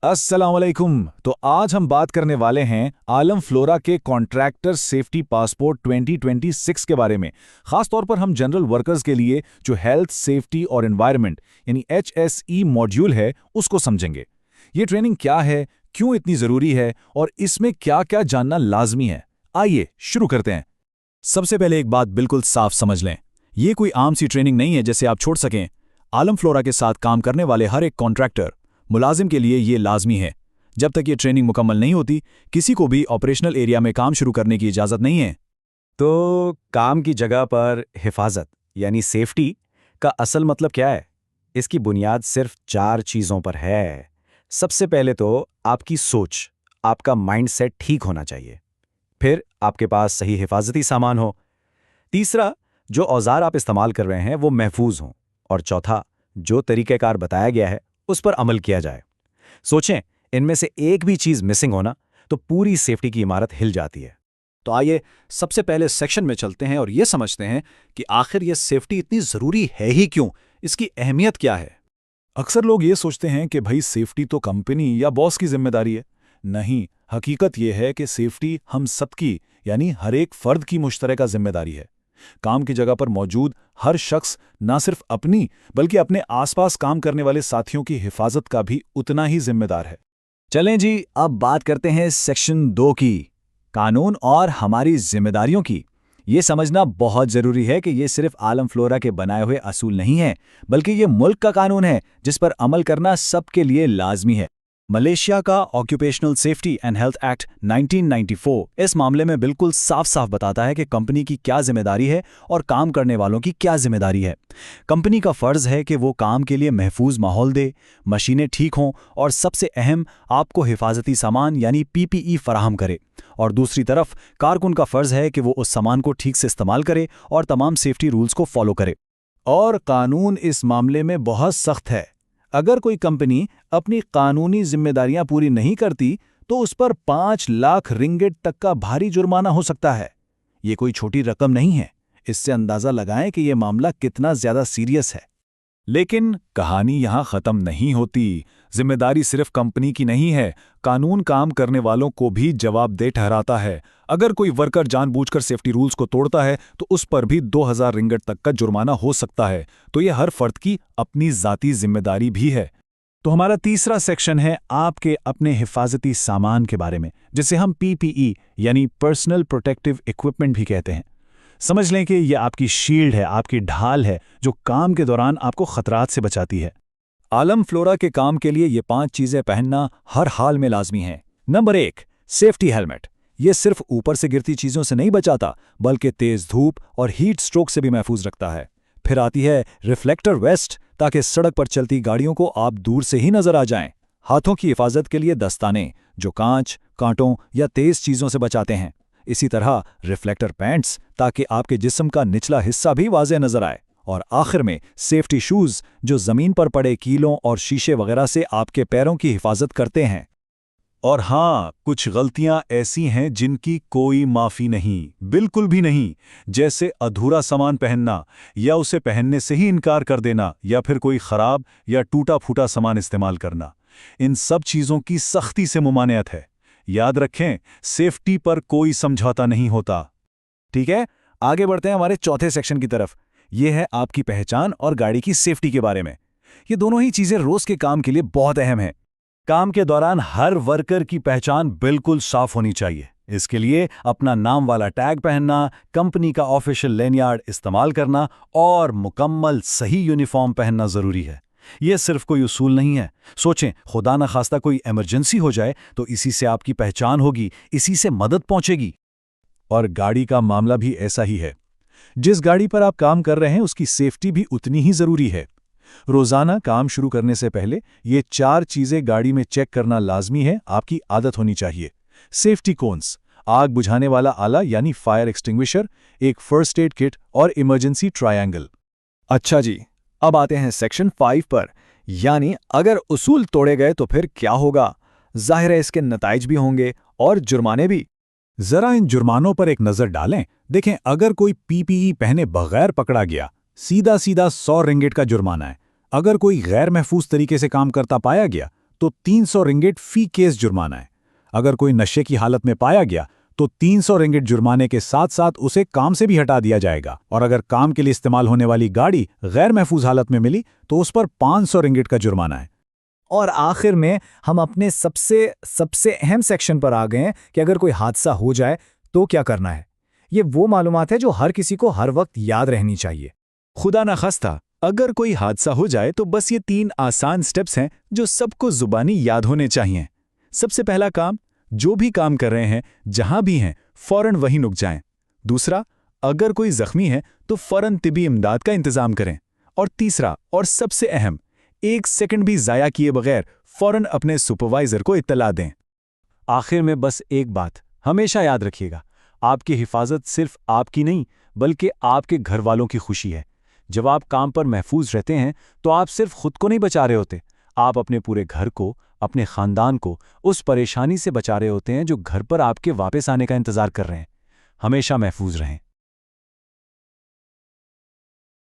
अस्सलामुअलैकुम। तो आज हम बात करने वाले हैं आलम फ्लोरा के कॉन्ट्रैक्टर सेफ्टी पासपोर्ट 2026 के बारे में। खास तौर पर हम जनरल वर्कर्स के लिए जो हेल्थ, सेफ्टी और एनवायरनमेंट यानी HSE मॉड्यूल है उसको समझेंगे। ये ट्रेनिंग क्या है, क्यों इतनी ज़रूरी है और इसमें क्या क्या जानना लाजमी है। आइए शुरू करते हैं। सबसे पहले एक बात बिल्कुल साफ समझ लें, ये कोई आम सी ट्रेनिंग नहीं है जैसे आप छोड़ सकें। आलम फ्लोरा के साथ काम करने वाले हर एक कॉन्ट्रैक्टर मुलाजिम के लिए ये लाजमी है। जब तक ये ट्रेनिंग मुकम्मल नहीं होती, किसी को भी ऑपरेशनल एरिया में काम शुरू करने की इजाज़त नहीं है। तो काम की जगह पर हिफाजत यानी सेफ्टी का असल मतलब क्या है? इसकी बुनियाद सिर्फ 4 चीज़ों पर है। सबसे पहले तो आपकी सोच, आपका माइंडसेट ठीक होना चाहिए। फिर आपके पास सही हिफाजती सामान हो। तीसरा, जो औजार आप इस्तेमाल कर रहे हैं वो महफूज हों। और चौथा, जो तरीक़ेकार बताया गया है उस पर अमल किया जाए। सोचें, इनमें से एक भी चीज़ मिसिंग होना तो पूरी सेफ्टी की इमारत हिल जाती है। तो आइए सबसे पहले सेक्शन में चलते हैं और ये समझते हैं कि आखिर ये सेफ्टी इतनी ज़रूरी है ही क्यों, इसकी अहमियत क्या है। अक्सर लोग ये सोचते हैं कि भाई सेफ्टी तो कंपनी या बॉस की जिम्मेदारी है। नहीं, हकीकत ये है कि सेफ्टी हम सबकी यानी हर एक फर्द की मुश्तरका जिम्मेदारी है। काम की जगह पर मौजूद हर शख्स ना सिर्फ अपनी बल्कि अपने आसपास काम करने वाले साथियों की हिफाजत का भी उतना ही जिम्मेदार है। चलें जी, अब बात करते हैं सेक्शन 2 की, कानून और हमारी जिम्मेदारियों की। ये समझना बहुत ज़रूरी है कि ये सिर्फ आलम फ्लोरा के बनाए हुए असूल नहीं है, बल्कि ये मुल्क का कानून है जिस पर अमल करना सबके लिए लाजमी है। मलेशिया का occupational safety and health act 1994 इस मामले में बिल्कुल साफ साफ बताता है कि कंपनी की क्या जिम्मेदारी है और काम करने वालों की क्या जिम्मेदारी है। कंपनी का फर्ज है कि वो काम के लिए महफूज माहौल दे, मशीनें ठीक हों और सबसे अहम, आपको हिफाजती सामान यानी PPE फराहम करे। और दूसरी तरफ कारकुन का फर्ज है कि वो उस सामान को ठीक से इस्तेमाल करे और तमाम सेफ्टी रूल्स को फॉलो करे। और कानून इस मामले में बहुत सख्त है। अगर कोई कंपनी अपनी कानूनी जिम्मेदारियां पूरी नहीं करती तो उस पर 5 लाख रिंगिट तक का भारी जुर्माना हो सकता है। ये कोई छोटी रकम नहीं है। इससे अंदाजा लगाएं कि यह मामला कितना ज्यादा सीरियस है। लेकिन कहानी यहां खत्म नहीं होती। जिम्मेदारी सिर्फ कंपनी की नहीं है, कानून काम करने वालों को भी जवाबदेह ठहराता है। अगर कोई वर्कर जानबूझकर सेफ्टी रूल्स को तोड़ता है तो उस पर भी 2000 रिंगिट तक का जुर्माना हो सकता है। तो यह हर फर्द की अपनी जाती जिम्मेदारी भी है। तो हमारा तीसरा सेक्शन है आपके अपने हिफाजती सामान के बारे में, जिसे हम PPE यानी पर्सनल प्रोटेक्टिव इक्विपमेंट भी कहते हैं। समझ लें कि यह आपकी शील्ड है, आपकी ढाल है जो काम के दौरान आपको खतरात से बचाती है। आलम फ्लोरा के काम के लिए ये 5 चीजें पहनना हर हाल में लाजमी है। Number 1, safety helmet. ये सिर्फ ऊपर से गिरती चीजों से नहीं बचाता, बल्कि तेज धूप और हीट स्ट्रोक से भी महफूज रखता है। फिर आती है रिफ्लेक्टर वेस्ट, ताकि सड़क पर चलती गाड़ियों को आप दूर से ही नजर आ जाएं। हाथों की हिफाजत के लिए दस्ताने, जो कांच, कांटों या तेज चीजों से बचाते हैं। इसी तरह रिफ्लेक्टर पैंट्स, ताकि आपके जिस्म का निचला हिस्सा भी वाज़ेह नजर आए। और आखिर में सेफ्टी शूज, जो जमीन पर पड़े कीलों और शीशे वगैरह से आपके पैरों की हिफाजत करते हैं। और हाँ, कुछ गलतियां ऐसी हैं जिनकी कोई माफी नहीं, बिल्कुल भी नहीं। जैसे अधूरा सामान पहनना या उसे पहनने से ही इनकार कर देना, या फिर कोई खराब या टूटा फूटा सामान इस्तेमाल करना। इन सब चीजों की सख्ती से मुमानियत है। याद रखें, सेफ्टी पर कोई समझौता नहीं होता। ठीक है, आगे बढ़ते हैं हमारे चौथे सेक्शन की तरफ। यह है आपकी पहचान और गाड़ी की सेफ्टी के बारे में। ये दोनों ही चीजें रोज के काम के लिए बहुत अहम हैं। काम के दौरान हर वर्कर की पहचान बिल्कुल साफ होनी चाहिए। इसके लिए अपना नाम वाला टैग पहनना, कंपनी का ऑफिशियल लेनयार्ड इस्तेमाल करना और मुकम्मल सही यूनिफॉर्म पहनना जरूरी है। यह सिर्फ कोई उसूल नहीं है। सोचें, खुदा न खास्ता कोई इमरजेंसी हो जाए तो इसी से आपकी पहचान होगी, इसी से मदद पहुंचेगी। और गाड़ी का मामला भी ऐसा ही है। जिस गाड़ी पर आप काम कर रहे हैं उसकी सेफ्टी भी उतनी ही जरूरी है। रोजाना काम शुरू करने से पहले ये 4 चीजें गाड़ी में चेक करना लाजमी है, आपकी आदत होनी चाहिए। सेफ्टी कोन्स, आग बुझाने वाला आला यानी फायर एक्सटिंग्विशर, एक फर्स्ट एड किट और इमरजेंसी ट्रायंगल। अच्छा जी, अब आते हैं सेक्शन 5 पर, यानी अगर उसूल तोड़े गए तो फिर क्या होगा। जाहिर है इसके नताइज भी होंगे और जुर्माने भी। जरा इन जुर्मानों पर एक नजर डालें। देखें, अगर कोई PPE पहने बगैर पकड़ा गया, सीधा सीधा 100 रिंगिट का जुर्माना है। अगर कोई गैर महफूज तरीके से काम करता पाया गया तो 300 रिंगिट फी केस जुर्माना है। अगर कोई नशे की हालत में पाया गया तो 300 रिंगिट जुर्माने के साथ साथ उसे काम से भी हटा दिया जाएगा, और अगर काम के लिए इस्तेमाल होने वाली गाड़ी गैर महफूज हालत में मिली तो उस पर 500 रिंगिट का जुर्माना है। और आखिर में हम अपने सबसे अहम सेक्शन पर आ गए हैं कि अगर कोई हादसा हो जाए तो क्या करना है। ये वो मालूमात है जो हर किसी को हर वक्त याद रहनी चाहिए। खुदा न खास्ता अगर कोई हादसा हो जाए तो बस ये 3 आसान स्टेप्स हैं जो सबको जुबानी याद होने चाहिए। सबसे पहला काम, जो भी काम कर रहे हैं जहां भी हैं फौरन वहीं रुक जाएं। दूसरा, अगर कोई जख्मी है तो फौरन तिबी इमदाद का इंतजाम करें। और तीसरा और सबसे अहम, 1 सेकंड भी ज़ाया किए बगैर फौरन अपने सुपरवाइजर को इत्तला दें। आखिर में बस एक बात हमेशा याद रखिएगा, आपकी हिफाजत सिर्फ आपकी नहीं बल्कि आपके घर वालों की खुशी है। जब आप काम पर महफूज रहते हैं तो आप सिर्फ खुद को नहीं बचा रहे होते, आप अपने पूरे घर को, अपने खानदान को उस परेशानी से बचा रहे होते हैं जो घर पर आपके वापस आने का इंतजार कर रहे हैं। हमेशा महफूज रहें।